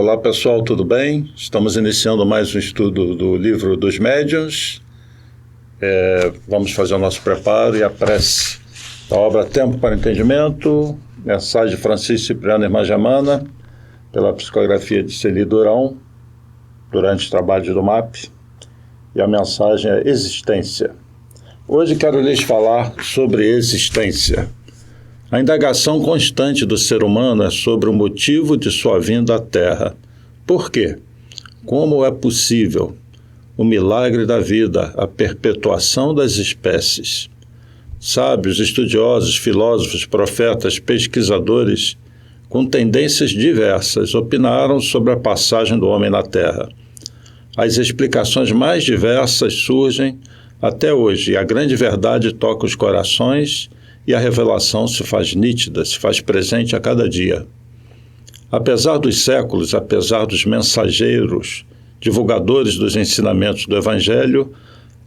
Olá pessoal, tudo bem? Estamos iniciando mais um estudo do livro dos médiuns. Vamos fazer o nosso preparo e a prece da obra Tempo para Entendimento, mensagem de Francisco Cipriano Irmã Germana, pela psicografia de Celi Durão, durante o trabalho do MAP, e a mensagem é Existência. Hoje quero lhes falar sobre existência. A indagação constante do ser humano é sobre o motivo de sua vinda à Terra. Por quê? Como é possível? O milagre da vida, a perpetuação das espécies. Sábios, estudiosos, filósofos, profetas, pesquisadores, com tendências diversas, opinaram sobre a passagem do homem na Terra. As explicações mais diversas surgem até hoje, e a grande verdade toca os corações e a revelação se faz nítida, se faz presente a cada dia. Apesar dos séculos, apesar dos mensageiros, divulgadores dos ensinamentos do Evangelho,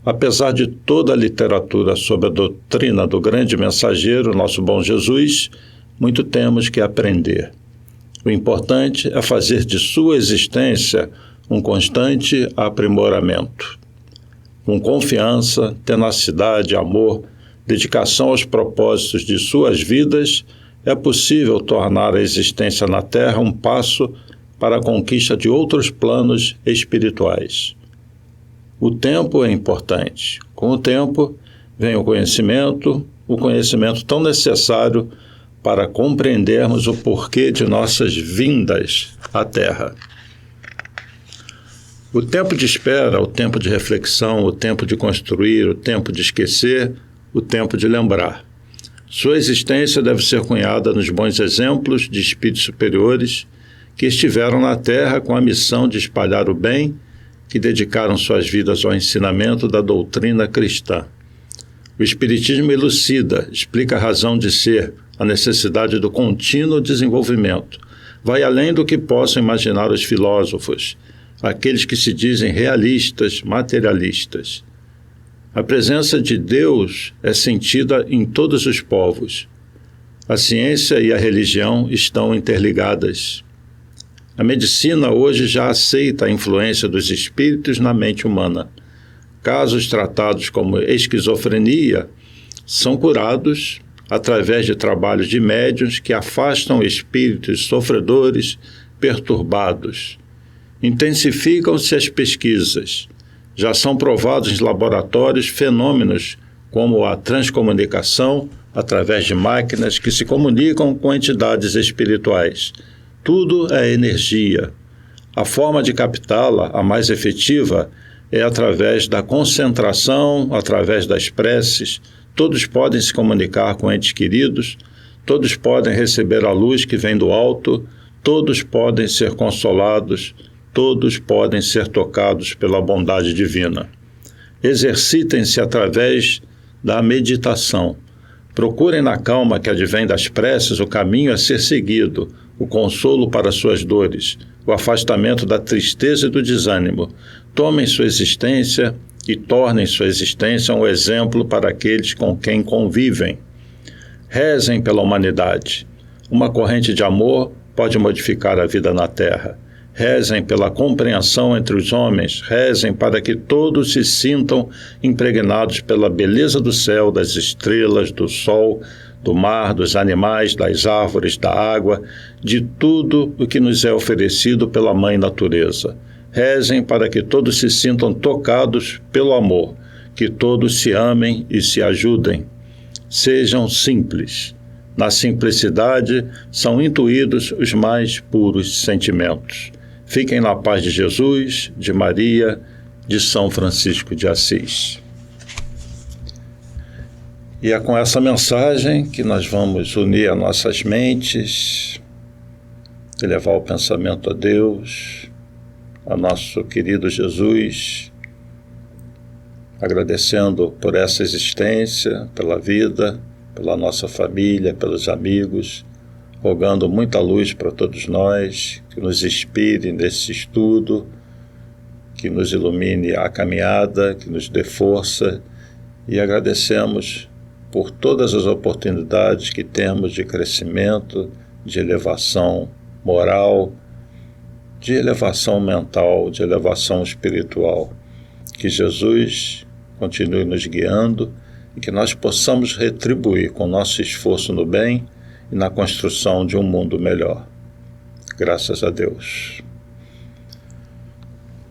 apesar de toda a literatura sobre a doutrina do grande mensageiro, nosso bom Jesus, muito temos que aprender. O importante é fazer de sua existência um constante aprimoramento. Com confiança, tenacidade, amor, dedicação aos propósitos de suas vidas, é possível tornar a existência na Terra um passo para a conquista de outros planos espirituais. O tempo é importante. Com o tempo vem o conhecimento tão necessário para compreendermos o porquê de nossas vindas à Terra. O tempo de espera, o tempo de reflexão, o tempo de construir, o tempo de esquecer, o tempo de lembrar. Sua existência deve ser cunhada nos bons exemplos de espíritos superiores que estiveram na Terra com a missão de espalhar o bem, que dedicaram suas vidas ao ensinamento da doutrina cristã. O Espiritismo elucida, explica a razão de ser, a necessidade do contínuo desenvolvimento. Vai além do que possam imaginar os filósofos, aqueles que se dizem realistas, materialistas. A presença de Deus é sentida em todos os povos. A ciência e a religião estão interligadas. A medicina hoje já aceita a influência dos espíritos na mente humana. Casos tratados como esquizofrenia são curados através de trabalhos de médiuns que afastam espíritos sofredores, perturbados. Intensificam-se as pesquisas. Já são provados em laboratórios fenômenos como a transcomunicação através de máquinas que se comunicam com entidades espirituais. Tudo é energia. A forma de captá-la, a mais efetiva, é através da concentração, através das preces. Todos podem se comunicar com entes queridos, todos podem receber a luz que vem do alto, todos podem ser consolados, todos podem ser tocados pela bondade divina. Exercitem-se através da meditação. Procurem na calma que advém das preces o caminho a ser seguido, o consolo para suas dores, o afastamento da tristeza e do desânimo. Tomem sua existência e tornem sua existência um exemplo para aqueles com quem convivem. Rezem pela humanidade. Uma corrente de amor pode modificar a vida na Terra. Rezem pela compreensão entre os homens, rezem para que todos se sintam impregnados pela beleza do céu, das estrelas, do sol, do mar, dos animais, das árvores, da água, de tudo o que nos é oferecido pela Mãe Natureza. Rezem para que todos se sintam tocados pelo amor, que todos se amem e se ajudem. Sejam simples. Na simplicidade são intuídos os mais puros sentimentos. Fiquem na paz de Jesus, de Maria, de São Francisco de Assis. E é com essa mensagem que nós vamos unir as nossas mentes, elevar o pensamento a Deus, a nosso querido Jesus, agradecendo por essa existência, pela vida, pela nossa família, pelos amigos, rogando muita luz para todos nós, que nos inspire nesse estudo, que nos ilumine a caminhada, que nos dê força, e agradecemos por todas as oportunidades que temos de crescimento, de elevação moral, de elevação mental, de elevação espiritual. Que Jesus continue nos guiando e que nós possamos retribuir com nosso esforço no bem e na construção de um mundo melhor. Graças a Deus.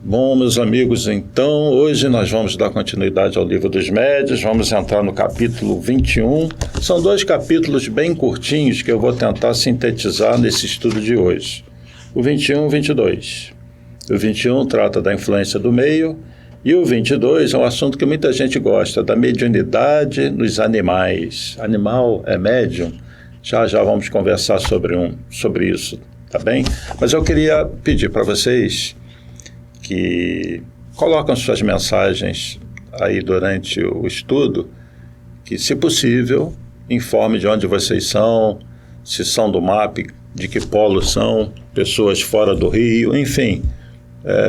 Bom, meus amigos, então, hoje nós vamos dar continuidade ao Livro dos Médiuns, vamos entrar no capítulo 21. São 2 capítulos bem curtinhos que eu vou tentar sintetizar nesse estudo de hoje. O 21 e o 22. O 21 trata da influência do meio e o 22 é um assunto que muita gente gosta, da mediunidade nos animais. Animal é médium? Já vamos conversar sobre isso, tá bem? Mas eu queria pedir para vocês que colocam suas mensagens aí durante o estudo, que, se possível, informe de onde vocês são, se são do MAP, de que polo são, pessoas fora do Rio, enfim,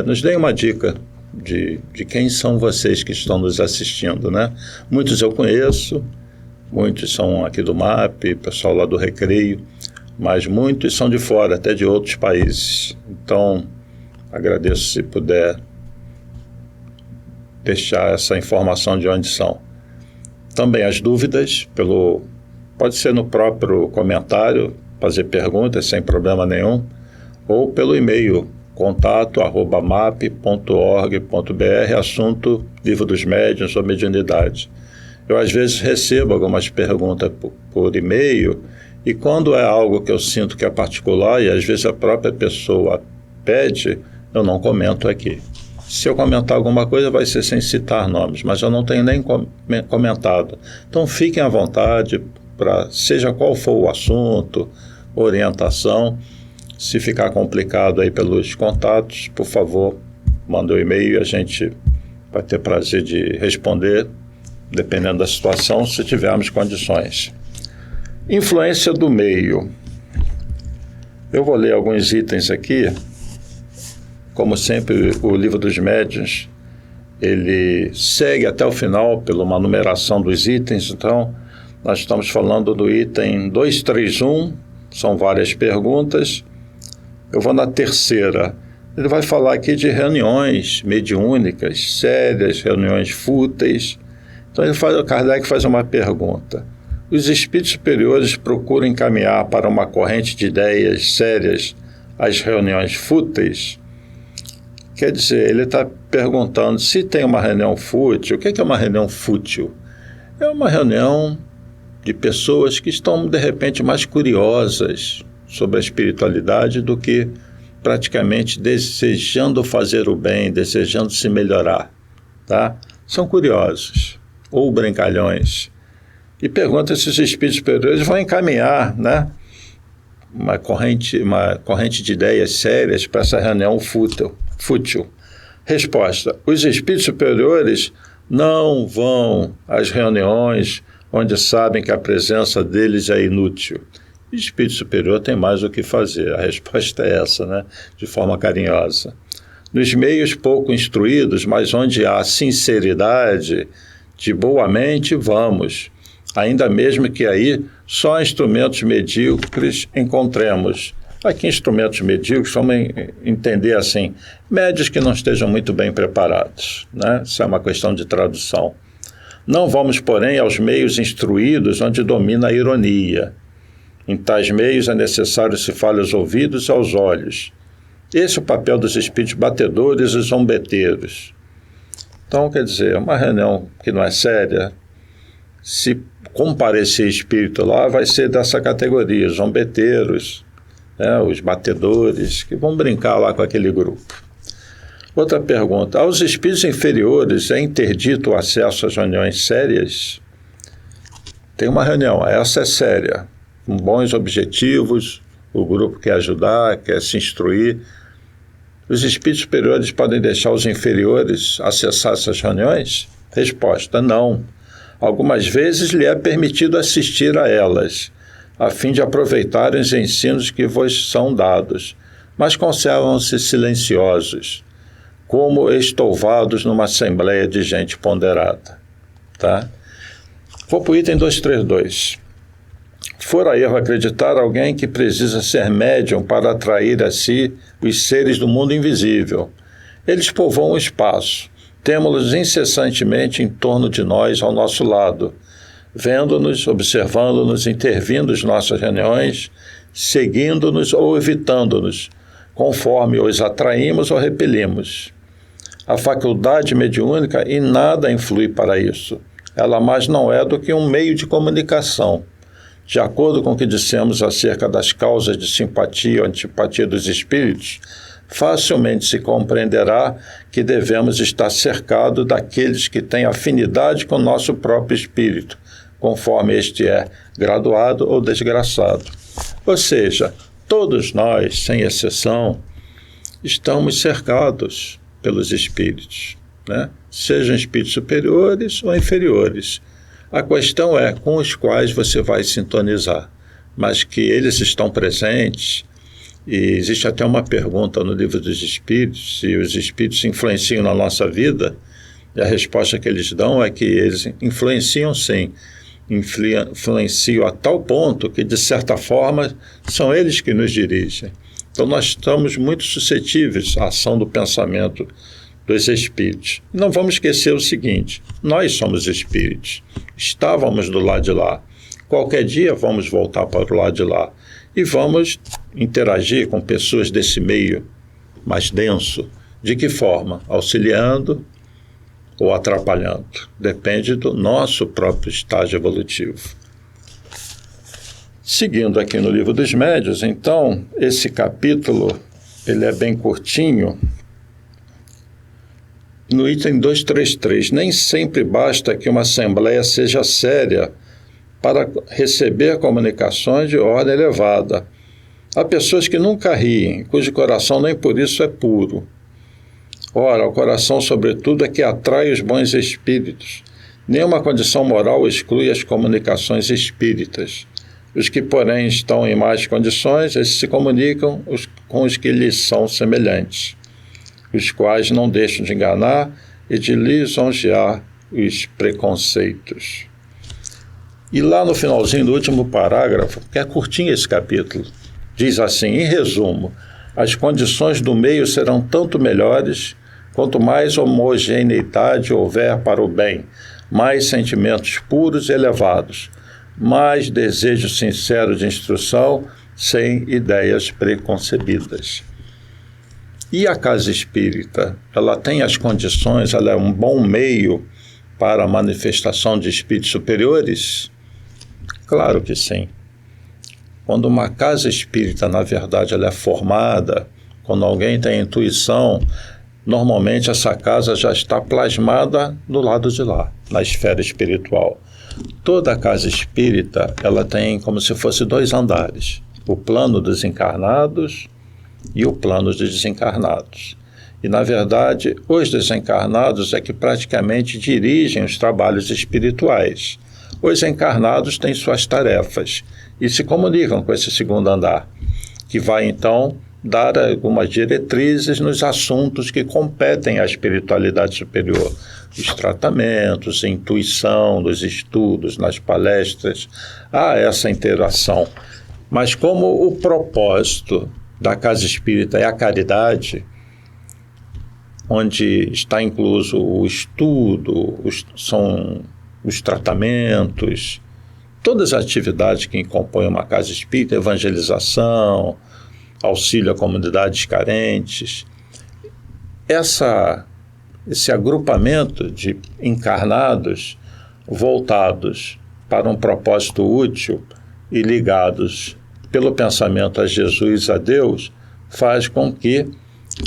nos deem uma dica de quem são vocês que estão nos assistindo, né? Muitos eu conheço, muitos são aqui do MAP, pessoal lá do Recreio, mas muitos são de fora, até de outros países. Então, agradeço se puder deixar essa informação de onde são. Também as dúvidas, pode ser no próprio comentário, fazer perguntas sem problema nenhum, ou pelo e-mail contato@map.org.br, assunto Livro dos Médiuns ou Mediunidade. Eu às vezes recebo algumas perguntas por e-mail, e quando é algo que eu sinto que é particular, e às vezes a própria pessoa pede, eu não comento aqui. Se eu comentar alguma coisa, vai ser sem citar nomes, mas eu não tenho nem comentado. Então fiquem à vontade, seja qual for o assunto, orientação. Se ficar complicado aí pelos contatos, por favor, manda um e-mail e a gente vai ter prazer de responder, dependendo da situação, se tivermos condições. Influência do meio. Eu vou ler alguns itens aqui. Como sempre, o Livro dos Médiuns, ele segue até o final pela uma numeração dos itens. Então, nós estamos falando do item 231, são várias perguntas. Eu vou na terceira. Ele vai falar aqui de reuniões mediúnicas, sérias, reuniões fúteis. Então, o Kardec faz uma pergunta. Os espíritos superiores procuram encaminhar para uma corrente de ideias sérias as reuniões fúteis? Quer dizer, ele está perguntando se tem uma reunião fútil. O que é uma reunião fútil? É uma reunião de pessoas que estão, de repente, mais curiosas sobre a espiritualidade do que praticamente desejando fazer o bem, desejando se melhorar, tá? São curiosos, ou brincalhões. E pergunta se os espíritos superiores vão encaminhar, né, uma corrente de ideias sérias para essa reunião fútil. Resposta: os espíritos superiores não vão às reuniões onde sabem que a presença deles é inútil. O espírito superior tem mais o que fazer. A resposta é essa, né? De forma carinhosa. Nos meios pouco instruídos, mas onde há sinceridade, de boa mente, vamos. Ainda mesmo que aí só instrumentos medíocres encontremos. Aqui, instrumentos medíocres, vamos entender assim, médios que não estejam muito bem preparados, né? Isso é uma questão de tradução. Não vamos, porém, aos meios instruídos onde domina a ironia. Em tais meios é necessário se fale aos ouvidos e aos olhos. Esse é o papel dos espíritos batedores e zombeteiros. Então, quer dizer, uma reunião que não é séria, se comparecer espírito lá, vai ser dessa categoria, zombeteiros, né, os batedores, que vão brincar lá com aquele grupo. Outra pergunta: aos espíritos inferiores é interdito o acesso às reuniões sérias? Tem uma reunião, essa é séria, com bons objetivos, o grupo quer ajudar, quer se instruir. Os espíritos superiores podem deixar os inferiores acessar essas reuniões? Resposta: não. Algumas vezes lhe é permitido assistir a elas, a fim de aproveitarem os ensinos que vos são dados, mas conservam-se silenciosos, como estouvados numa assembleia de gente ponderada. Tá? Vou para o item 232. fora erro acreditar alguém que precisa ser médium para atrair a si os seres do mundo invisível. Eles povoam o espaço. Temos-los incessantemente em torno de nós, ao nosso lado, vendo-nos, observando-nos, intervindo em nossas reuniões, seguindo-nos ou evitando-nos, conforme os atraímos ou repelimos. A faculdade mediúnica em nada influi para isso. Ela mais não é do que um meio de comunicação. De acordo com o que dissemos acerca das causas de simpatia ou antipatia dos espíritos, facilmente se compreenderá que devemos estar cercados daqueles que têm afinidade com o nosso próprio espírito, conforme este é graduado ou desgraçado. Ou seja, todos nós, sem exceção, estamos cercados pelos espíritos, né? Sejam espíritos superiores ou inferiores. A questão é com os quais você vai sintonizar, mas que eles estão presentes. E existe até uma pergunta no Livro dos Espíritos, se os espíritos influenciam na nossa vida, e a resposta que eles dão é que eles influenciam sim, influenciam a tal ponto que, de certa forma, são eles que nos dirigem. Então nós estamos muito suscetíveis à ação do pensamento dos espíritos. Não vamos esquecer o seguinte: nós somos espíritos, estávamos do lado de lá. Qualquer dia vamos voltar para o lado de lá e vamos interagir com pessoas desse meio mais denso. De que forma? Auxiliando ou atrapalhando. Depende do nosso próprio estágio evolutivo. Seguindo aqui no Livro dos Médiuns, então, esse capítulo ele é bem curtinho. No item 233, nem sempre basta que uma assembleia seja séria para receber comunicações de ordem elevada. Há pessoas que nunca riem, cujo coração nem por isso é puro. Ora, o coração, sobretudo, é que atrai os bons espíritos. Nenhuma condição moral exclui as comunicações espíritas. Os que, porém, estão em más condições, esses se comunicam com os que lhes são semelhantes, os quais não deixam de enganar e de lisonjear os preconceitos. E lá no finalzinho do último parágrafo, que é curtinho esse capítulo, diz assim: em resumo, as condições do meio serão tanto melhores quanto mais homogeneidade houver para o bem, mais sentimentos puros e elevados, mais desejo sincero de instrução, sem ideias preconcebidas. E a casa espírita, ela tem as condições, ela é um bom meio para a manifestação de espíritos superiores? Claro que sim. Quando uma casa espírita, na verdade, ela é formada, quando alguém tem intuição, normalmente essa casa já está plasmada do lado de lá, na esfera espiritual. Toda casa espírita, ela tem como se fosse 2 andares, o plano dos encarnados e o plano dos desencarnados. E, na verdade, os desencarnados é que praticamente dirigem os trabalhos espirituais. Os encarnados têm suas tarefas e se comunicam com esse segundo andar, que vai, então, dar algumas diretrizes nos assuntos que competem à espiritualidade superior. Os tratamentos, a intuição, dos estudos, nas palestras, há essa interação. Mas como o propósito da casa espírita é a caridade, onde está incluso o estudo, são os tratamentos, todas as atividades que compõem uma casa espírita, evangelização, auxílio a comunidades carentes, esse agrupamento de encarnados voltados para um propósito útil e ligados pelo pensamento a Jesus, a Deus, faz com que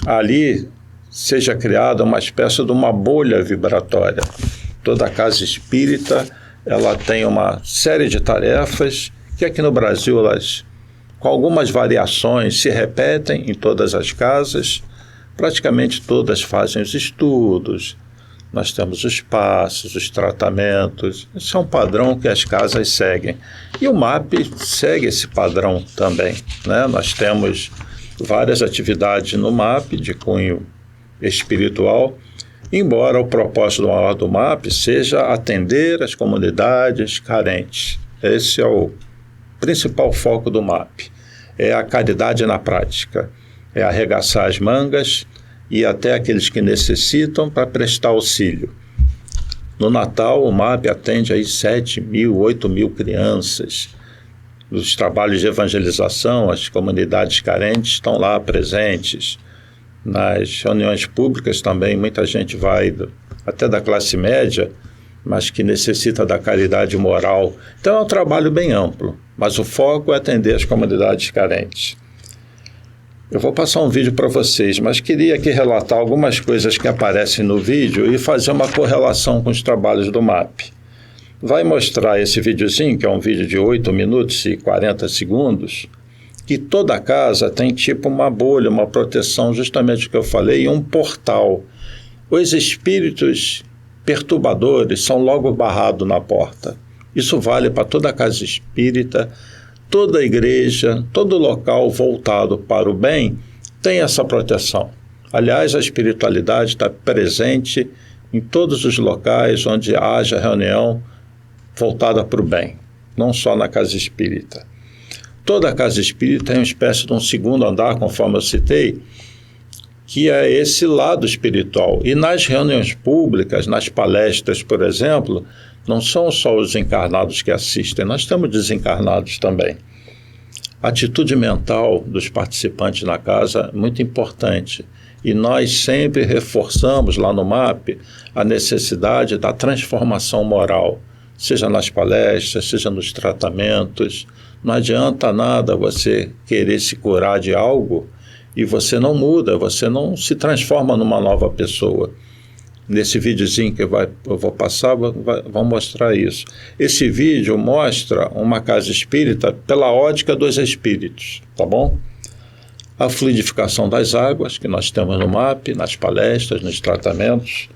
ali seja criada uma espécie de uma bolha vibratória. Toda casa espírita, ela tem uma série de tarefas que aqui no Brasil, elas, com algumas variações, se repetem em todas as casas. Praticamente todas fazem os estudos, nós temos os passos, os tratamentos. Esse é um padrão que as casas seguem. E o MAP segue esse padrão também, né? Nós temos várias atividades no MAP de cunho espiritual, embora o propósito maior do MAP seja atender as comunidades carentes. Esse é principal foco do MAP. É a caridade na prática, é arregaçar as mangas e até aqueles que necessitam para prestar auxílio. No Natal, o MAP atende aí 7.000, 8.000 crianças. Os trabalhos de evangelização, as comunidades carentes estão lá presentes. Nas reuniões públicas também, muita gente vai, até da classe média, mas que necessita da caridade moral. Então é um trabalho bem amplo, mas o foco é atender as comunidades carentes. Eu vou passar um vídeo para vocês, mas queria aqui relatar algumas coisas que aparecem no vídeo e fazer uma correlação com os trabalhos do MAP. Vai mostrar esse videozinho, que é um vídeo de 8 minutos e 40 segundos, que toda casa tem tipo uma bolha, uma proteção, justamente o que eu falei, e um portal. Os espíritos perturbadores são logo barrados na porta. Isso vale para toda casa espírita, toda igreja, todo local voltado para o bem tem essa proteção. Aliás, a espiritualidade está presente em todos os locais onde haja reunião voltada para o bem, não só na casa espírita. Toda casa espírita tem uma espécie de um segundo andar, conforme eu citei, que é esse lado espiritual. E nas reuniões públicas, nas palestras, por exemplo, não são só os encarnados que assistem, nós temos desencarnados também. A atitude mental dos participantes na casa é muito importante. E nós sempre reforçamos lá no MAP a necessidade da transformação moral, seja nas palestras, seja nos tratamentos. Não adianta nada você querer se curar de algo e você não muda, você não se transforma numa nova pessoa. Nesse videozinho que eu vou passar, vão mostrar isso. Esse vídeo mostra uma casa espírita pela ótica dos espíritos, tá bom? A fluidificação das águas, que nós temos no MAP, nas palestras, nos tratamentos,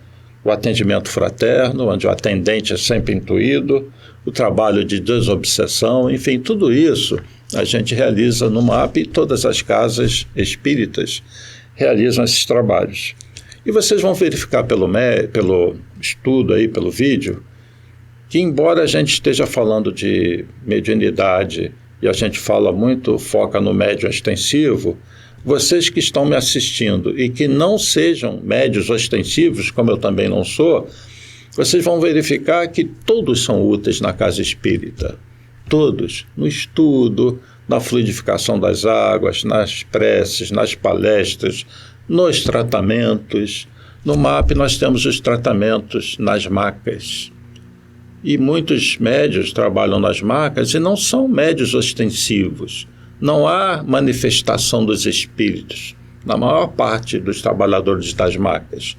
o atendimento fraterno, onde o atendente é sempre intuído, o trabalho de desobsessão, enfim, tudo isso a gente realiza no MAP e todas as casas espíritas realizam esses trabalhos. E vocês vão verificar pelo estudo aí, pelo vídeo, que embora a gente esteja falando de mediunidade e a gente foca no médium ostensivo, vocês que estão me assistindo e que não sejam médios ostensivos, como eu também não sou, vocês vão verificar que todos são úteis na casa espírita. Todos, no estudo, na fluidificação das águas, nas preces, nas palestras, nos tratamentos. No MAP nós temos os tratamentos nas macas. E muitos médios trabalham nas macas e não são médios ostensivos. Não há manifestação dos espíritos na maior parte dos trabalhadores das macas.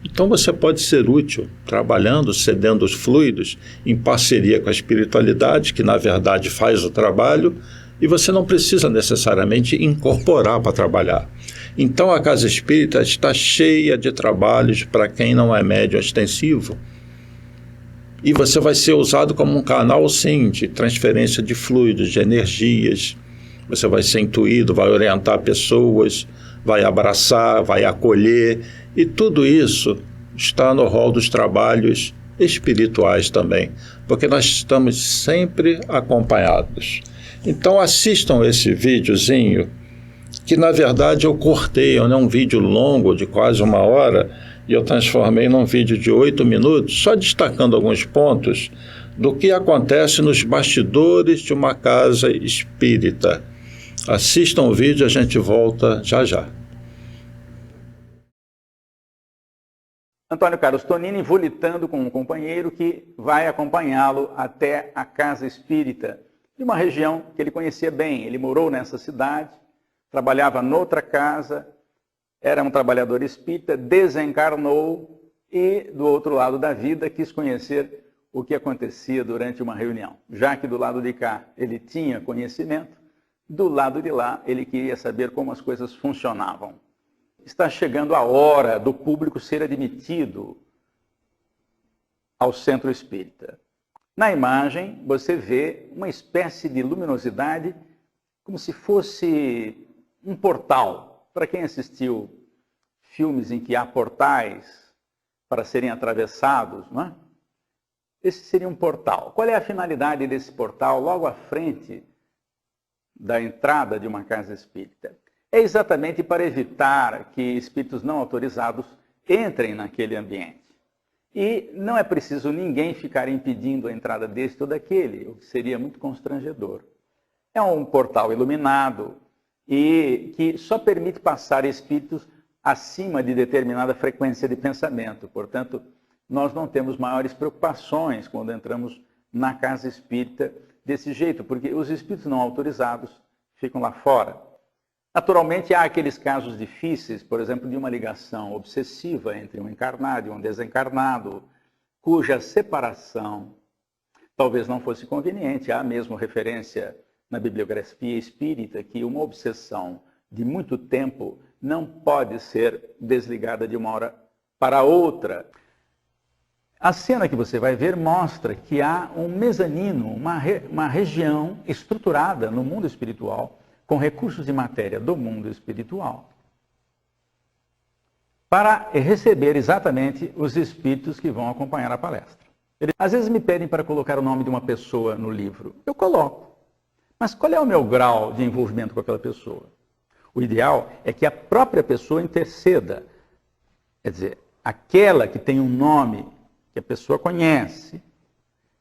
Então você pode ser útil trabalhando, cedendo os fluidos em parceria com a espiritualidade, que na verdade faz o trabalho, e você não precisa necessariamente incorporar para trabalhar. Então a casa espírita está cheia de trabalhos para quem não é médium ostensivo. E você vai ser usado como um canal, sim, de transferência de fluidos, de energias. Você vai ser intuído, vai orientar pessoas, vai abraçar, vai acolher. E tudo isso está no rol dos trabalhos espirituais também, porque nós estamos sempre acompanhados. Então assistam esse videozinho, que na verdade eu cortei, é um vídeo longo de quase 1 hora, e eu transformei num vídeo de 8 minutos, só destacando alguns pontos do que acontece nos bastidores de uma casa espírita. Assistam o vídeo, a gente volta já já. Antônio Carlos Tonini volitando com um companheiro que vai acompanhá-lo até a casa espírita de uma região que ele conhecia bem. Ele morou nessa cidade, trabalhava noutra casa, era um trabalhador espírita, desencarnou e, do outro lado da vida, quis conhecer o que acontecia durante uma reunião. Já que do lado de cá ele tinha conhecimento, do lado de lá ele queria saber como as coisas funcionavam. Está chegando a hora do público ser admitido ao centro espírita. Na imagem, você vê uma espécie de luminosidade, como se fosse um portal. Para quem assistiu filmes em que há portais para serem atravessados, não é? Esse seria um portal. Qual é a finalidade desse portal logo à frente da entrada de uma casa espírita? É exatamente para evitar que espíritos não autorizados entrem naquele ambiente. E não é preciso ninguém ficar impedindo a entrada deste ou daquele, o que seria muito constrangedor. É um portal iluminado e que só permite passar espíritos acima de determinada frequência de pensamento. Portanto, nós não temos maiores preocupações quando entramos na casa espírita desse jeito, porque os espíritos não autorizados ficam lá fora. Naturalmente, há aqueles casos difíceis, por exemplo, de uma ligação obsessiva entre um encarnado e um desencarnado, cuja separação talvez não fosse conveniente. Há mesmo referência na bibliografia espírita que uma obsessão de muito tempo não pode ser desligada de uma hora para outra. A cena que você vai ver mostra que há um mezanino, uma região estruturada no mundo espiritual, com recursos de matéria do mundo espiritual, para receber exatamente os espíritos que vão acompanhar a palestra. Às vezes me pedem para colocar o nome de uma pessoa no livro. Eu coloco. Mas qual é o meu grau de envolvimento com aquela pessoa? O ideal é que a própria pessoa interceda. Quer dizer, aquela que tem um nome que a pessoa conhece,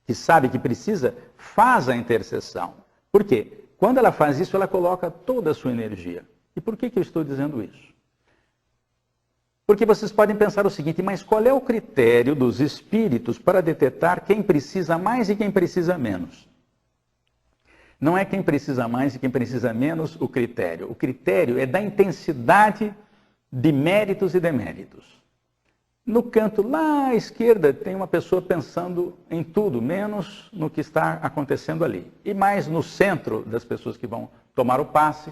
que sabe que precisa, faz a intercessão. Por quê? Quando ela faz isso, ela coloca toda a sua energia. E por que eu estou dizendo isso? Porque vocês podem pensar o seguinte, mas qual é o critério dos espíritos para detectar quem precisa mais e quem precisa menos? Não é quem precisa mais e quem precisa menos o critério. O critério é da intensidade de méritos e deméritos. No canto lá à esquerda tem uma pessoa pensando em tudo, menos no que está acontecendo ali. E mais no centro das pessoas que vão tomar o passe,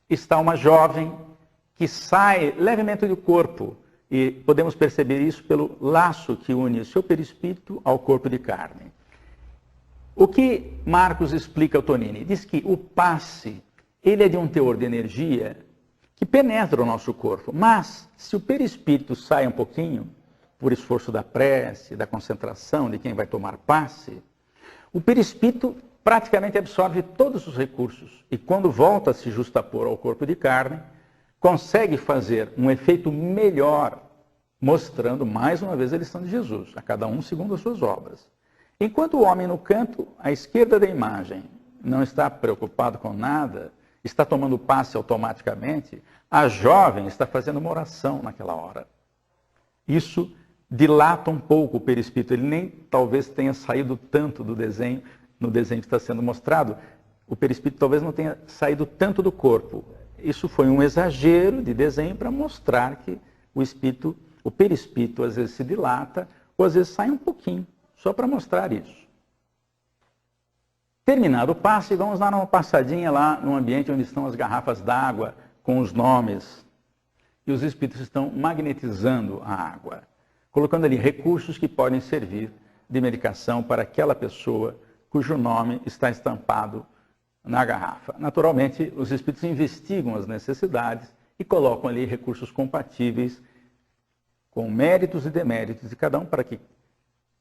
está uma jovem que sai levemente do corpo. E podemos perceber isso pelo laço que une o seu perispírito ao corpo de carne. O que Marcos explica ao Tonini? Diz que o passe, ele é de um teor de energia que penetra o nosso corpo. Mas, se o perispírito sai um pouquinho, por esforço da prece, da concentração de quem vai tomar passe, o perispírito praticamente absorve todos os recursos e quando volta a se justapor ao corpo de carne, consegue fazer um efeito melhor, mostrando mais uma vez a lição de Jesus, a cada um segundo as suas obras. Enquanto o homem no canto, à esquerda da imagem, não está preocupado com nada, está tomando passe automaticamente, a jovem está fazendo uma oração naquela hora. Isso dilata um pouco o perispírito, ele nem talvez tenha saído tanto do desenho, no desenho que está sendo mostrado, o perispírito talvez não tenha saído tanto do corpo. Isso foi um exagero de desenho para mostrar que o perispírito às vezes se dilata, ou às vezes sai um pouquinho, só para mostrar isso. Terminado o passe, vamos dar uma passadinha lá no ambiente onde estão as garrafas d'água com os nomes. E os espíritos estão magnetizando a água, colocando ali recursos que podem servir de medicação para aquela pessoa cujo nome está estampado na garrafa. Naturalmente, os espíritos investigam as necessidades e colocam ali recursos compatíveis com méritos e deméritos de cada um para que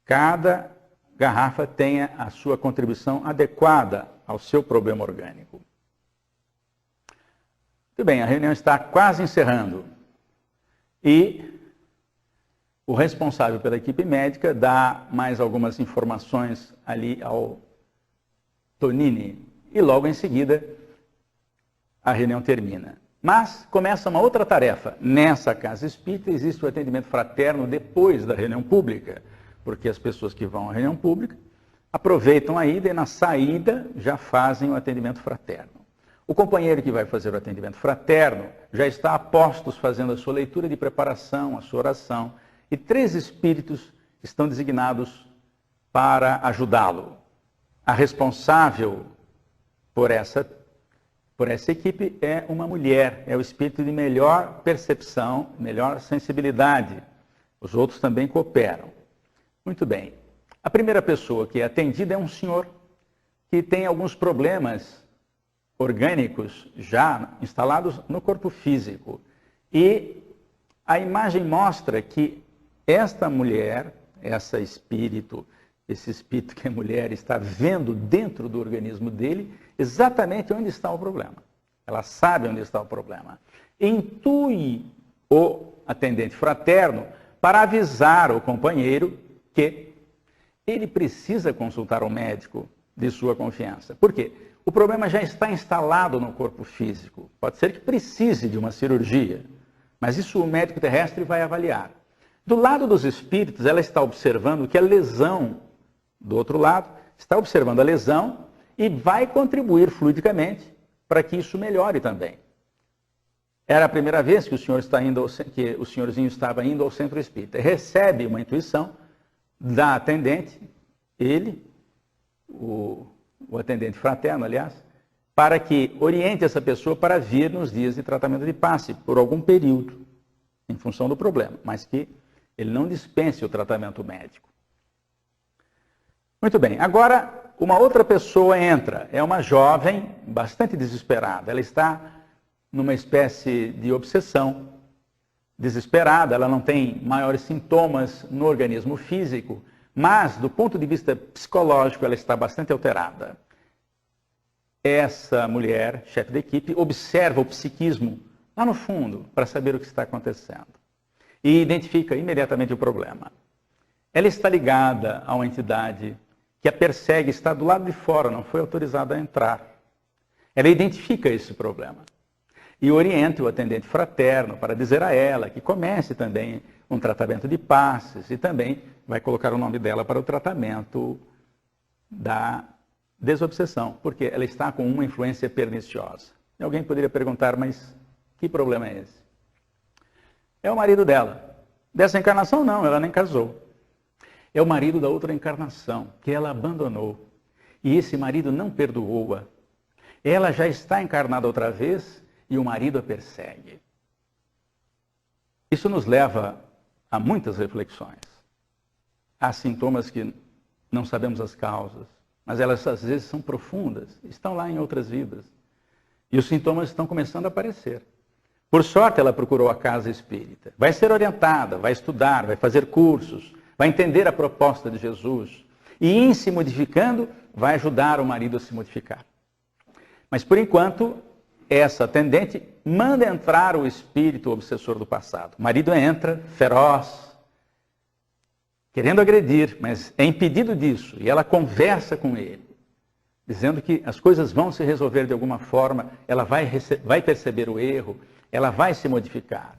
cada garrafa tenha a sua contribuição adequada ao seu problema orgânico. Muito bem, a reunião está quase encerrando. E o responsável pela equipe médica dá mais algumas informações ali ao Tonini. E logo em seguida, a reunião termina. Mas começa uma outra tarefa. Nessa casa espírita existe o atendimento fraterno depois da reunião pública, porque as pessoas que vão à reunião pública aproveitam a ida e na saída já fazem o atendimento fraterno. O companheiro que vai fazer o atendimento fraterno já está a postos fazendo a sua leitura de preparação, a sua oração, e 3 espíritos estão designados para ajudá-lo. A responsável por essa equipe é uma mulher, é o espírito de melhor percepção, melhor sensibilidade. Os outros também cooperam. Muito bem. A primeira pessoa que é atendida é um senhor que tem alguns problemas orgânicos já instalados no corpo físico. E a imagem mostra que esta mulher, essa espírito esse espírito que é mulher está vendo dentro do organismo dele exatamente onde está o problema. Ela sabe onde está o problema. Intui o atendente fraterno para avisar o companheiro que ele precisa consultar o médico de sua confiança. Por quê? O problema já está instalado no corpo físico. Pode ser que precise de uma cirurgia, mas isso o médico terrestre vai avaliar. Do lado dos espíritos, ela está observando que a lesão, do outro lado, está observando a lesão e vai contribuir fluidicamente para que isso melhore também. Era a primeira vez que o senhorzinho estava indo ao centro espírita. Recebe uma intuição da atendente, ele, o atendente fraterno, aliás, para que oriente essa pessoa para vir nos dias de tratamento de passe, por algum período, em função do problema, mas que ele não dispense o tratamento médico. Muito bem, agora uma outra pessoa entra, é uma jovem bastante desesperada, ela está numa espécie de obsessão, desesperada, ela não tem maiores sintomas no organismo físico, mas do ponto de vista psicológico ela está bastante alterada. Essa mulher, chefe da equipe, observa o psiquismo lá no fundo para saber o que está acontecendo e identifica imediatamente o problema. Ela está ligada a uma entidade que a persegue, está do lado de fora, não foi autorizada a entrar. Ela identifica esse problema e orienta o atendente fraterno para dizer a ela que comece também um tratamento de passes e também vai colocar o nome dela para o tratamento da desobsessão, porque ela está com uma influência perniciosa. E alguém poderia perguntar, mas que problema é esse? É o marido dela. Dessa encarnação não, ela nem casou. É o marido da outra encarnação, que ela abandonou. E esse marido não perdoou-a. Ela já está encarnada outra vez e o marido a persegue. Isso nos leva a muitas reflexões. Há sintomas que não sabemos as causas, mas elas às vezes são profundas, estão lá em outras vidas. E os sintomas estão começando a aparecer. Por sorte, ela procurou a casa espírita. Vai ser orientada, vai estudar, vai fazer cursos, vai entender a proposta de Jesus. E em se modificando, vai ajudar o marido a se modificar. Mas por enquanto, essa atendente manda entrar o espírito obsessor do passado. O marido entra, feroz, querendo agredir, mas é impedido disso. E ela conversa com ele, dizendo que as coisas vão se resolver de alguma forma, ela vai perceber o erro, ela vai se modificar.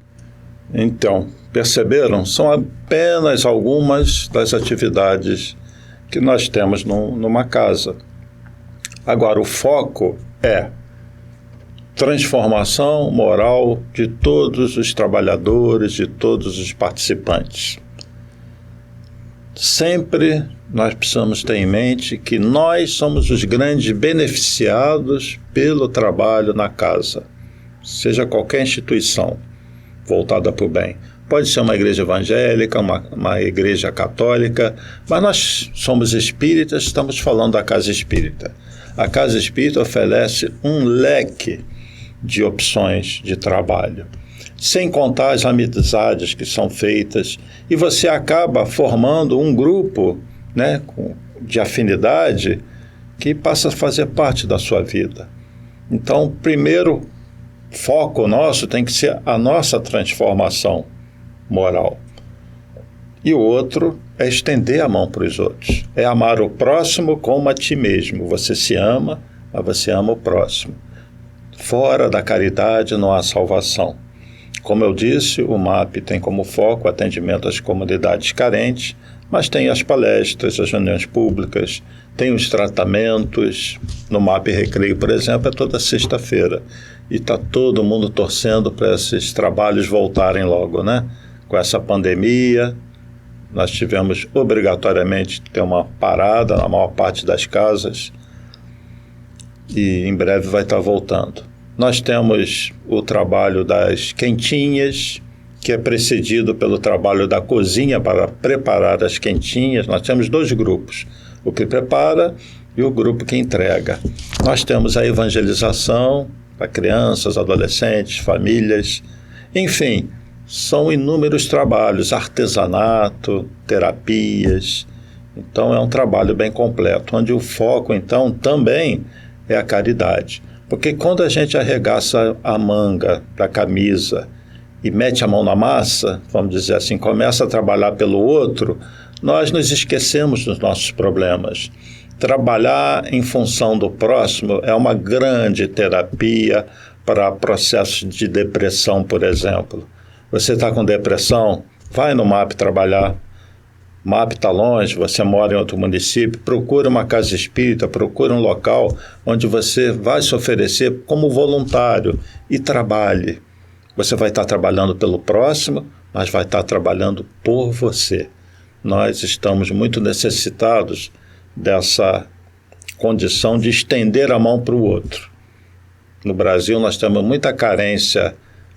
Então, perceberam? São apenas algumas das atividades que nós temos numa casa. Agora, o foco é transformação moral de todos os trabalhadores, de todos os participantes. Sempre nós precisamos ter em mente que nós somos os grandes beneficiados pelo trabalho na casa, seja qualquer instituição voltada para o bem. Pode ser uma igreja evangélica, uma igreja católica, mas nós somos espíritas, estamos falando da casa espírita. A casa espírita oferece um leque de opções de trabalho, sem contar as amizades que são feitas, e você acaba formando um grupo, né, de afinidade que passa a fazer parte da sua vida. Então, o primeiro foco nosso tem que ser a nossa transformação moral. E o outro é estender a mão para os outros. É amar o próximo como a ti mesmo. Você se ama, mas você ama o próximo. Fora da caridade não há salvação. Como eu disse, o MAP tem como foco o atendimento às comunidades carentes, mas tem as palestras, as reuniões públicas, tem os tratamentos. No MAP Recreio, por exemplo, é toda sexta-feira. E está todo mundo torcendo para esses trabalhos voltarem logo, né? Com essa pandemia, nós tivemos obrigatoriamente que ter uma parada na maior parte das casas e em breve vai estar voltando. Nós temos o trabalho das quentinhas, que é precedido pelo trabalho da cozinha para preparar as quentinhas. Nós temos dois grupos, o que prepara e o grupo que entrega. Nós temos a evangelização para crianças, adolescentes, famílias, enfim, são inúmeros trabalhos, artesanato, terapias, Então é um trabalho bem completo, onde o foco então também é a caridade. Porque quando a gente arregaça a manga da camisa e mete a mão na massa, vamos dizer assim, começa a trabalhar pelo outro, nós nos esquecemos dos nossos problemas. Trabalhar em função do próximo é uma grande terapia para processos de depressão, por exemplo. Você está com depressão? Vai no MAP trabalhar. MAP está longe, você mora em outro município, procura uma casa espírita, procura um local onde você vai se oferecer como voluntário e trabalhe. Você vai estar trabalhando pelo próximo, mas vai estar trabalhando por você. Nós estamos muito necessitados dessa condição de estender a mão para o outro. No Brasil nós temos muita carência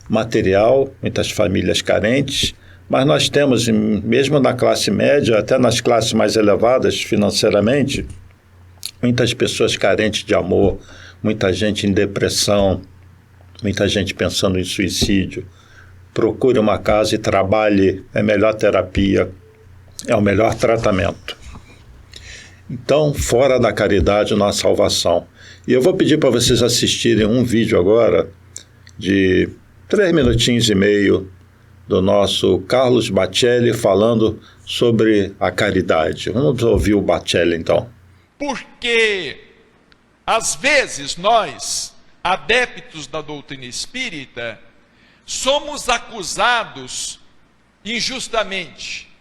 material, muitas famílias carentes, mas nós temos, mesmo na classe média, até nas classes mais elevadas financeiramente, muitas pessoas carentes de amor, muita gente em depressão, muita gente pensando em suicídio. Procure uma casa e trabalhe, é a melhor terapia, é o melhor tratamento. Então, fora da caridade não há salvação. E eu vou pedir para vocês assistirem um vídeo agora de 3 minutinhos e meio do nosso Carlos Bacelli falando sobre a caridade. Vamos ouvir o Bacelli, então. Porque, às vezes, nós, adeptos da doutrina espírita, somos acusados injustamente,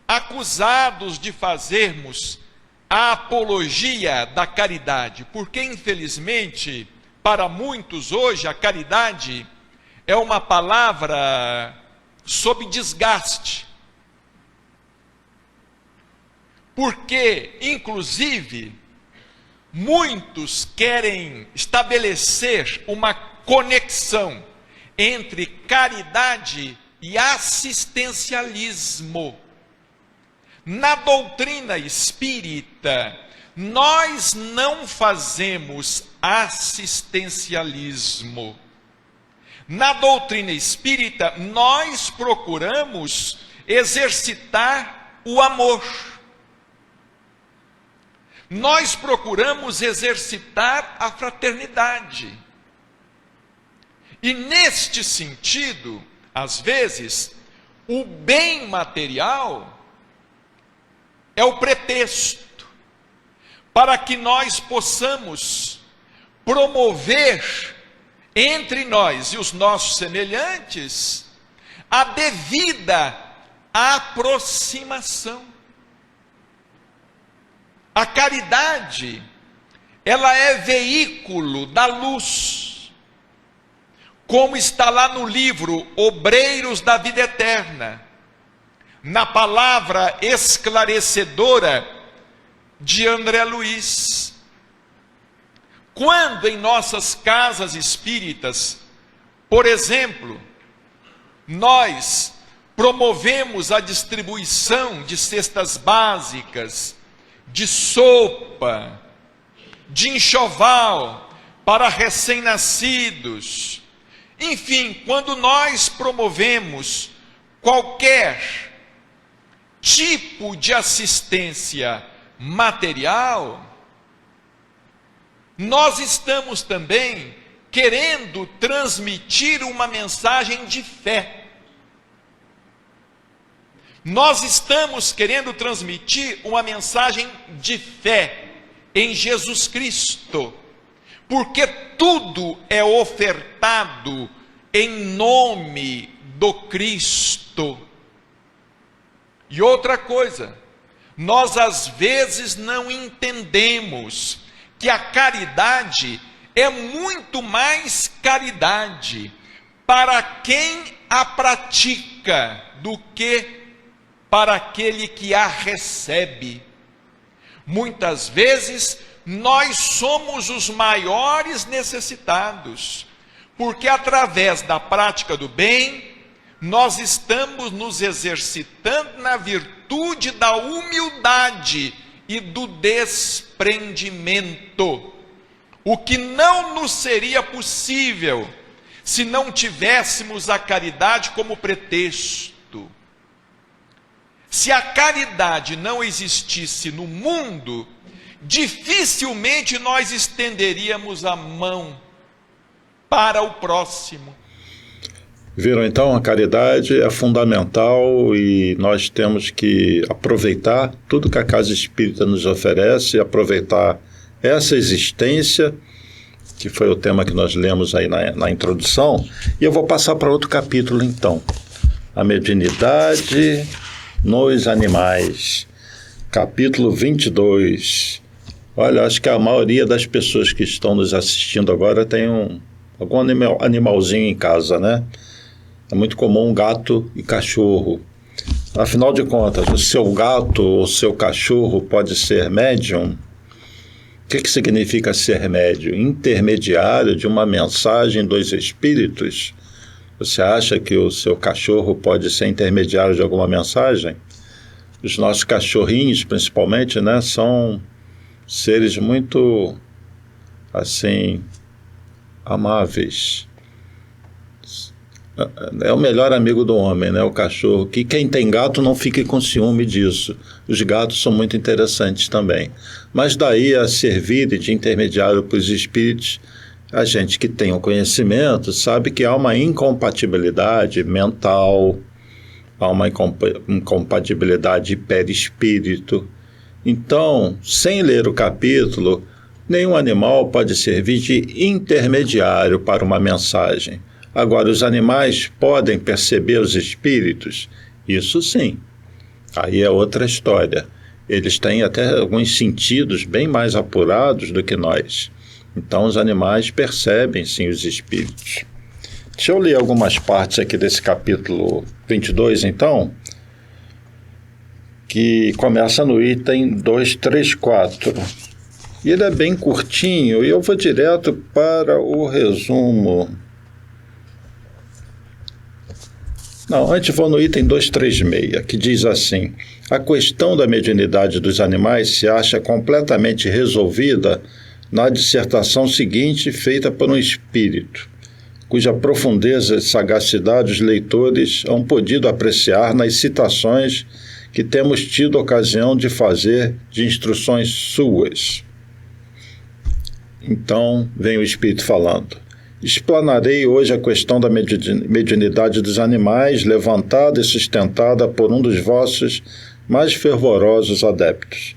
acusados de fazermos a apologia da caridade, porque, infelizmente, para muitos hoje, a caridade é uma palavra sob desgaste, porque, inclusive, muitos querem estabelecer uma conexão entre caridade e assistencialismo. Na doutrina espírita, nós não fazemos assistencialismo. Na doutrina espírita, nós procuramos exercitar o amor. Nós procuramos exercitar a fraternidade. E neste sentido, às vezes, o bem material é o pretexto para que nós possamos promover entre nós e os nossos semelhantes a devida aproximação. A caridade, ela é veículo da luz, como está lá no livro Obreiros da Vida Eterna, na palavra esclarecedora de André Luiz. Quando em nossas casas espíritas, por exemplo, nós promovemos a distribuição de cestas básicas, de sopa, de enxoval para recém-nascidos, enfim, quando nós promovemos qualquer tipo de assistência material, nós estamos também querendo transmitir uma mensagem de fé. Nós estamos querendo transmitir uma mensagem de fé em Jesus Cristo, porque tudo é ofertado em nome do Cristo. E outra coisa, nós às vezes não entendemos que a caridade é muito mais caridade para quem a pratica do que para aquele que a recebe. Muitas vezes nós somos os maiores necessitados, porque através da prática do bem, nós estamos nos exercitando na virtude da humildade e do desprendimento, o que não nos seria possível se não tivéssemos a caridade como pretexto. Se a caridade não existisse no mundo, dificilmente nós estenderíamos a mão para o próximo. Viram então, a caridade é fundamental e nós temos que aproveitar tudo que a Casa Espírita nos oferece, aproveitar essa existência, que foi o tema que nós lemos aí na introdução, e eu vou passar para outro capítulo então, a mediunidade nos animais, capítulo 22. Olha, acho que a maioria das pessoas que estão nos assistindo agora tem algum animalzinho em casa, né? É muito comum gato e cachorro. Afinal de contas, o seu gato ou seu cachorro pode ser médium? O que significa ser médium? Intermediário de uma mensagem dos espíritos? Você acha que o seu cachorro pode ser intermediário de alguma mensagem? Os nossos cachorrinhos, principalmente, né, são seres muito, assim, amáveis. É o melhor amigo do homem, né, o cachorro, que quem tem gato não fique com ciúme disso. Os gatos são muito interessantes também. Mas daí a servir de intermediário para os espíritos, a gente que tem o conhecimento sabe que há uma incompatibilidade mental, há uma incompatibilidade perispírito. Então, sem ler o capítulo, nenhum animal pode servir de intermediário para uma mensagem. Agora, os animais podem perceber os espíritos? Isso sim. Aí é outra história. Eles têm até alguns sentidos bem mais apurados do que nós. Então, os animais percebem sim os espíritos. Deixa eu ler algumas partes aqui desse capítulo 22, então, que começa no item 234. E ele é bem curtinho e eu vou direto para o resumo. Não, antes vou no item 236, que diz assim: a questão da mediunidade dos animais se acha completamente resolvida na dissertação seguinte, feita por um espírito, cuja profundeza e sagacidade os leitores hão podido apreciar nas citações que temos tido ocasião de fazer de instruções suas. Então, vem o espírito falando. Explanarei hoje a questão da mediunidade dos animais, levantada e sustentada por um dos vossos mais fervorosos adeptos.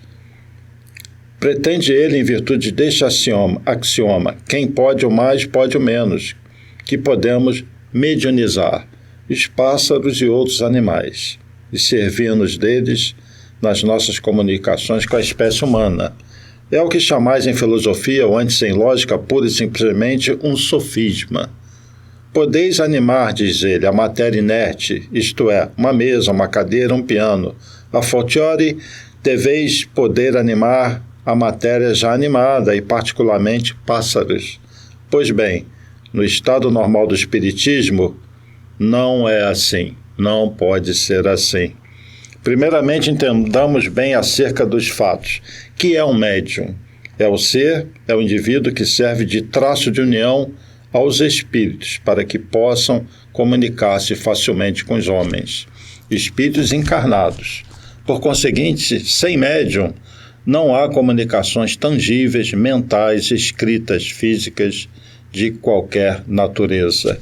Pretende ele, em virtude deste axioma, quem pode o mais, pode o menos, que podemos mediunizar os pássaros e outros animais, e servir-nos deles nas nossas comunicações com a espécie humana. É o que chamais em filosofia, ou antes em lógica, pura e simplesmente um sofisma. Podeis animar, diz ele, a matéria inerte, isto é, uma mesa, uma cadeira, um piano. A fortiori, deveis poder animar a matéria já animada, e particularmente pássaros. Pois bem, no estado normal do espiritismo, não é assim, não pode ser assim. Primeiramente, entendamos bem acerca dos fatos. Que é um médium? É o ser, é o indivíduo que serve de traço de união aos espíritos, para que possam comunicar-se facilmente com os homens. Espíritos encarnados. Por conseguinte, sem médium, não há comunicações tangíveis, mentais, escritas, físicas, de qualquer natureza.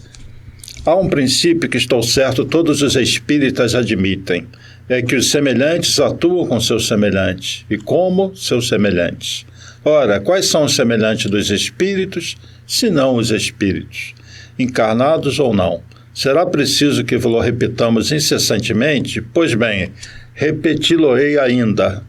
Há um princípio que, estou certo, todos os espíritas admitem, é que os semelhantes atuam com seus semelhantes, e como seus semelhantes. Ora, quais são os semelhantes dos espíritos, se não os espíritos, encarnados ou não? Será preciso que vos repitamos incessantemente? Pois bem, repeti-lo-ei ainda.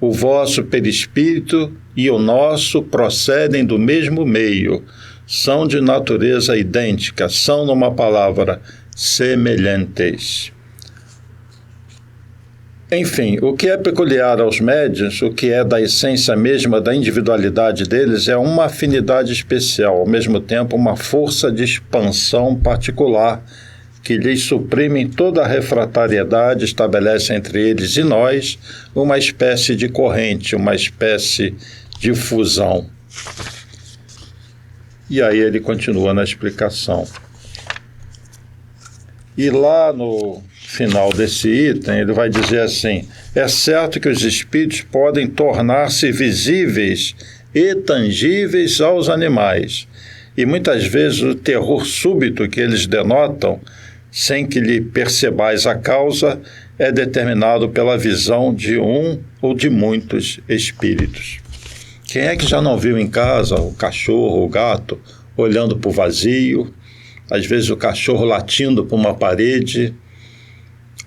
O vosso perispírito e o nosso procedem do mesmo meio, são de natureza idêntica, são, numa palavra, semelhantes. Enfim, o que é peculiar aos médiuns, o que é da essência mesma da individualidade deles, é uma afinidade especial, ao mesmo tempo uma força de expansão particular, que lhes suprime toda a refratariedade, estabelece entre eles e nós uma espécie de corrente, uma espécie de fusão. E aí ele continua na explicação. E lá no final desse item, ele vai dizer assim: é certo que os espíritos podem tornar-se visíveis e tangíveis aos animais, e muitas vezes o terror súbito que eles denotam, sem que lhe percebais a causa, é determinado pela visão de um ou de muitos espíritos. Quem é que já não viu em casa o cachorro, o gato, olhando para o vazio, às vezes o cachorro latindo para uma parede,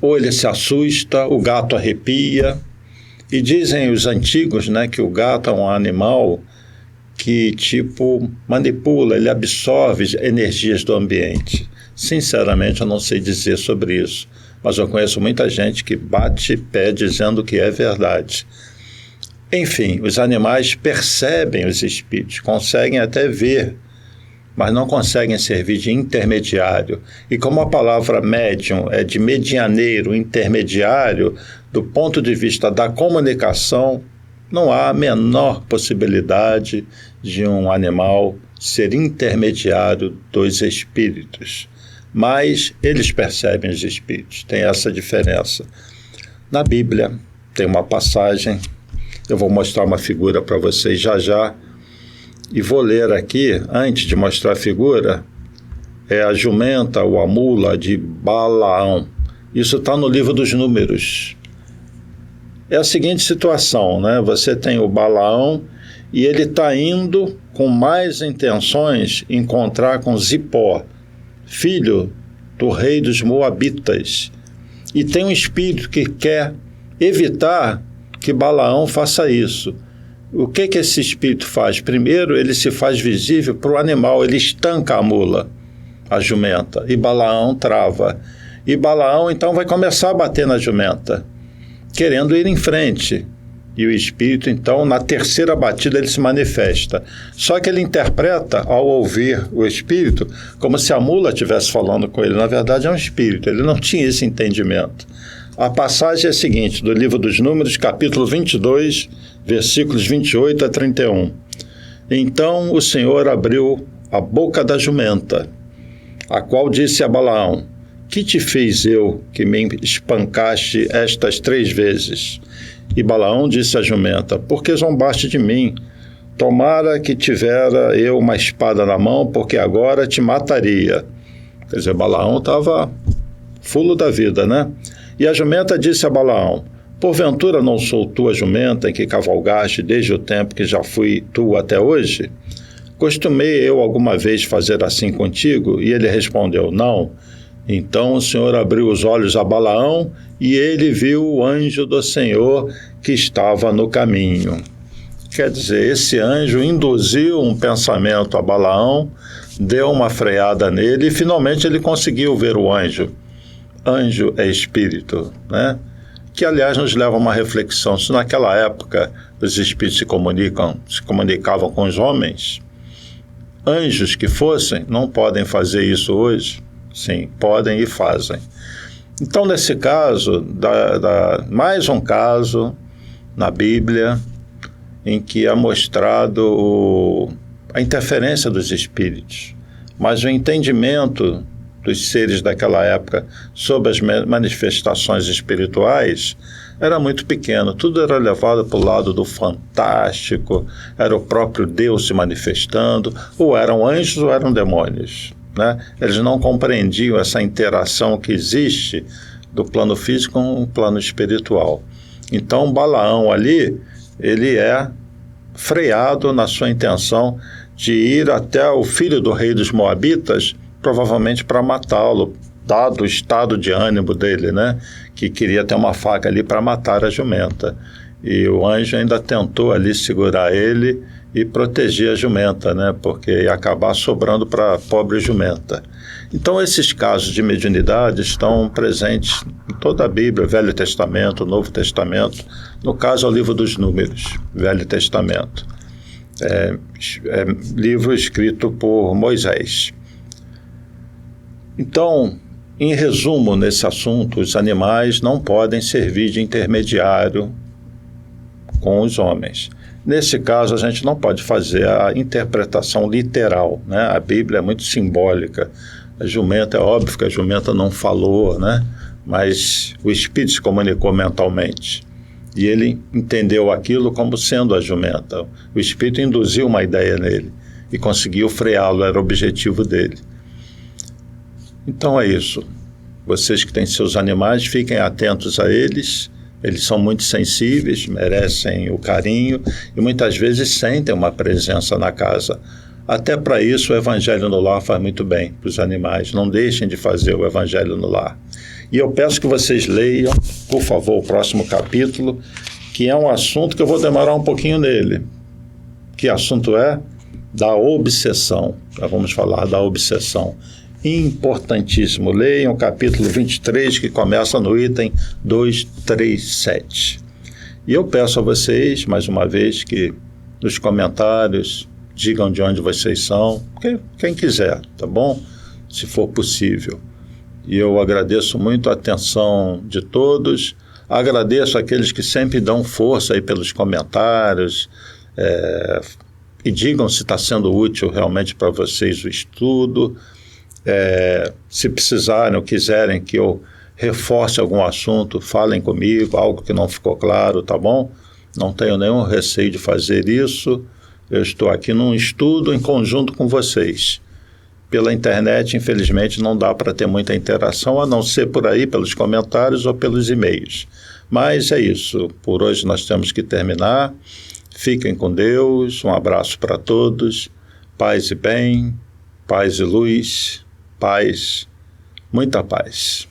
ou ele se assusta, o gato arrepia, e dizem os antigos, né, que o gato é um animal que, manipula, ele absorve energias do ambiente. Sinceramente, eu não sei dizer sobre isso, mas eu conheço muita gente que bate pé dizendo que é verdade. Enfim, os animais percebem os espíritos, conseguem até ver, mas não conseguem servir de intermediário. E como a palavra médium é de medianeiro, intermediário, do ponto de vista da comunicação, não há a menor possibilidade de um animal ser intermediário dos espíritos. Mas eles percebem os espíritos, tem essa diferença. Na Bíblia tem uma passagem, eu vou mostrar uma figura para vocês já, e vou ler aqui, antes de mostrar a figura, é a jumenta ou a mula de Balaão. Isso está no livro dos Números. É a seguinte situação, né? Você tem o Balaão e ele está indo com mais intenções encontrar com Zipó, filho do rei dos Moabitas. E tem um espírito que quer evitar que Balaão faça isso. O que esse espírito faz? Primeiro, ele se faz visível para o animal, ele estanca a mula, a jumenta, e Balaão trava. E Balaão, então, vai começar a bater na jumenta, querendo ir em frente. E o espírito, então, na terceira batida, ele se manifesta. Só que ele interpreta, ao ouvir o espírito, como se a mula estivesse falando com ele. Na verdade, é um espírito, ele não tinha esse entendimento. A passagem é a seguinte, do livro dos Números, capítulo 22, versículos 28 a 31. Então o Senhor abriu a boca da jumenta, a qual disse a Balaão: que te fiz eu que me espancaste estas 3 vezes? E Balaão disse à jumenta: porque zombaste de mim? Tomara que tivera eu uma espada na mão, porque agora te mataria. Quer dizer, Balaão estava fulo da vida, né? E a jumenta disse a Balaão: porventura não sou tu a jumenta em que cavalgaste desde o tempo que já fui tu até hoje? Costumei eu alguma vez fazer assim contigo? E ele respondeu: não. Então o Senhor abriu os olhos a Balaão e ele viu o anjo do Senhor que estava no caminho. Quer dizer, esse anjo induziu um pensamento a Balaão, deu uma freada nele e finalmente ele conseguiu ver o anjo. Anjo é espírito, né? Que, aliás, nos leva a uma reflexão. Se naquela época os espíritos se comunicavam com os homens, anjos que fossem, não podem fazer isso hoje? Sim, podem e fazem. Então, nesse caso, mais um caso na Bíblia em que é mostrado a interferência dos espíritos, mas o entendimento dos seres daquela época sobre as manifestações espirituais era muito pequeno, tudo era levado para o lado do fantástico, era o próprio Deus se manifestando, ou eram anjos ou eram demônios, né? Eles não compreendiam essa interação que existe do plano físico com o plano espiritual. Então Balaão ali, ele é freado na sua intenção de ir até o filho do rei dos Moabitas, provavelmente para matá-lo, dado o estado de ânimo dele, né? Que queria ter uma faca ali para matar a jumenta. E o anjo ainda tentou ali segurar ele e proteger a jumenta, né? Porque ia acabar sobrando para a pobre jumenta. Então esses casos de mediunidade estão presentes em toda a Bíblia, Velho Testamento, Novo Testamento, no caso é o livro dos Números, Velho Testamento. É livro escrito por Moisés. Então, em resumo, nesse assunto, os animais não podem servir de intermediário com os homens. Nesse caso, a gente não pode fazer a interpretação literal, né? A Bíblia é muito simbólica. A jumenta, é óbvio que a jumenta não falou, né? mas o espírito se comunicou mentalmente. E ele entendeu aquilo como sendo a jumenta. O espírito induziu uma ideia nele e conseguiu freá-lo, era o objetivo dele. Então é isso. Vocês que têm seus animais, fiquem atentos a eles. Eles são muito sensíveis, merecem o carinho e muitas vezes sentem uma presença na casa. Até para isso o Evangelho no Lar faz muito bem para os animais. Não deixem de fazer o Evangelho no Lar. E eu peço que vocês leiam, por favor, o próximo capítulo, que é um assunto que eu vou demorar um pouquinho nele. Que assunto é? Da obsessão. Já vamos falar da obsessão. Importantíssimo. Leiam o capítulo 23, que começa no item 237. E eu peço a vocês, mais uma vez, que nos comentários digam de onde vocês são, quem quiser, tá bom? Se for possível. E eu agradeço muito a atenção de todos, agradeço àqueles que sempre dão força aí pelos comentários, e digam se está sendo útil realmente para vocês o estudo. Se precisarem ou quiserem que eu reforce algum assunto, falem comigo, algo que não ficou claro, tá bom? Não tenho nenhum receio de fazer isso. Eu estou aqui num estudo em conjunto com vocês. Pela internet, infelizmente, não dá para ter muita interação, a não ser por aí, pelos comentários ou pelos e-mails. Mas é isso. Por hoje nós temos que terminar. Fiquem com Deus. Um abraço para todos. Paz e bem, paz e luz, paz, muita paz.